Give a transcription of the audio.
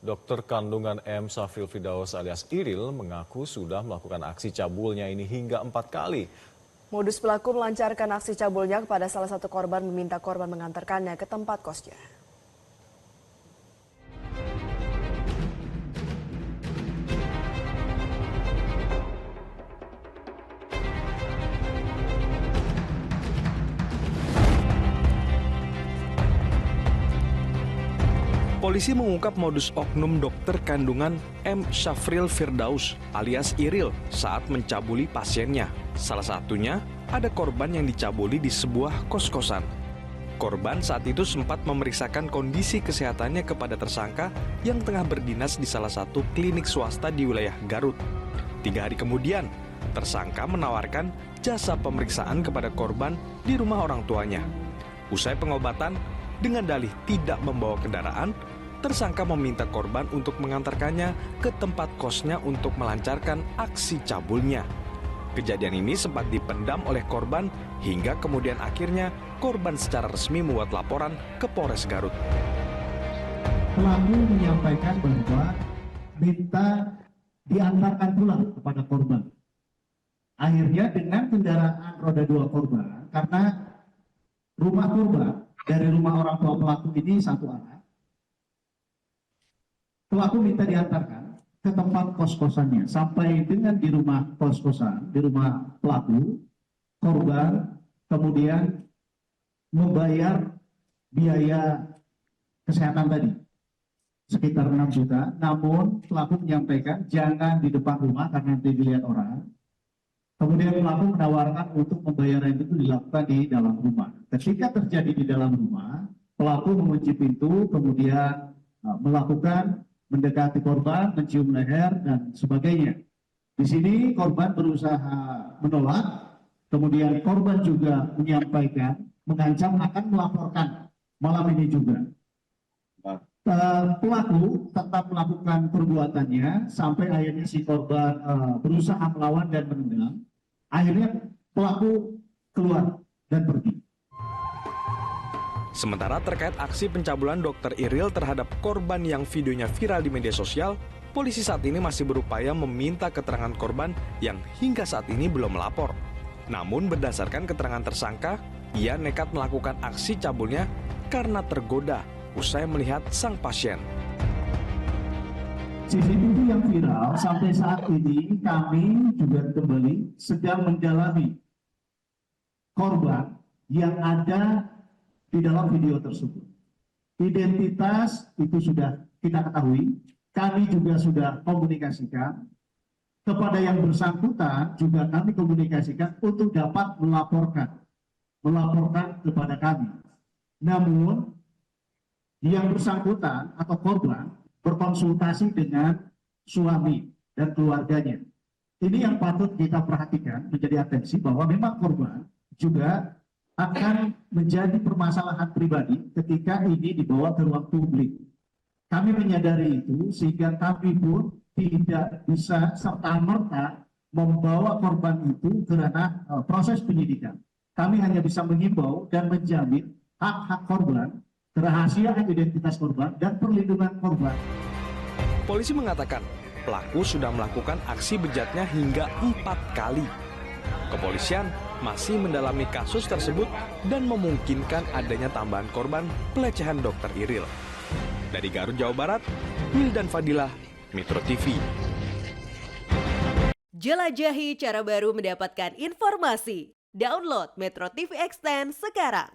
Dokter kandungan M. Syafril Firdaus alias Iril mengaku sudah melakukan aksi cabulnya ini hingga 4 kali. Modus pelaku melancarkan aksi cabulnya kepada salah satu korban meminta korban mengantarkannya ke tempat kosnya. Polisi mengungkap modus oknum dokter kandungan M. Syafril Firdaus alias Iril saat mencabuli pasiennya. Salah satunya ada korban yang dicabuli di sebuah kos-kosan. Korban saat itu sempat memeriksakan kondisi kesehatannya kepada tersangka yang tengah berdinas di salah satu klinik swasta di wilayah Garut. 3 hari kemudian, tersangka menawarkan jasa pemeriksaan kepada korban di rumah orang tuanya. Usai pengobatan, dengan dalih tidak membawa kendaraan, tersangka meminta korban untuk mengantarkannya ke tempat kosnya untuk melancarkan aksi cabulnya. Kejadian ini sempat dipendam oleh korban hingga kemudian akhirnya korban secara resmi membuat laporan ke Polres Garut. Pelaku menyampaikan bahwa minta diantarkan pulang kepada korban. Akhirnya dengan kendaraan roda 2 korban, karena rumah korban dari rumah orang tua pelaku ini satu arah, pelaku minta diantarkan ke tempat kos-kosannya. Sampai dengan di rumah kos-kosan, di rumah pelaku, korban kemudian membayar biaya kesehatan tadi sekitar 6 juta. Namun pelaku menyampaikan jangan di depan rumah karena nanti dilihat orang. Kemudian pelaku menawarkan untuk pembayaran itu dilakukan di dalam rumah. Ketika terjadi di dalam rumah, pelaku mengunci pintu, kemudian melakukan mendekati korban, mencium leher, dan sebagainya. Di sini korban berusaha menolak, kemudian korban juga menyampaikan, mengancam akan melaporkan malam ini juga. Pelaku tetap melakukan perbuatannya sampai akhirnya si korban berusaha melawan dan menendang. Akhirnya pelaku keluar dan pergi. Sementara terkait aksi pencabulan Dr. Iril terhadap korban yang videonya viral di media sosial, polisi saat ini masih berupaya meminta keterangan korban yang hingga saat ini belum melapor. Namun berdasarkan keterangan tersangka, ia nekat melakukan aksi cabulnya karena tergoda usai melihat sang pasien. CCTV yang viral sampai saat ini kami juga kembali sedang mendalami korban yang ada di dalam video tersebut. Identitas itu sudah kita ketahui, kami juga sudah komunikasikan kepada yang bersangkutan, juga kami komunikasikan untuk dapat melaporkan kepada kami. Namun yang bersangkutan atau korban berkonsultasi dengan suami dan keluarganya. Ini yang patut kita perhatikan, menjadi atensi bahwa memang korban juga akan menjadi permasalahan pribadi ketika ini dibawa ke ruang publik. Kami menyadari itu sehingga kami pun tidak bisa serta-merta membawa korban itu ke ranah proses penyidikan. Kami hanya bisa mengimbau dan menjamin hak-hak korban, kerahasiaan identitas korban, dan perlindungan korban. Polisi mengatakan pelaku sudah melakukan aksi bejatnya hingga 4 kali. Kepolisian masih mendalami kasus tersebut dan memungkinkan adanya tambahan korban pelecehan Dr. Iril. Dari Garut, Jawa Barat, Wildan Fadilah, Metro TV. Jelajahi cara baru mendapatkan informasi. Download Metro TV Extend sekarang.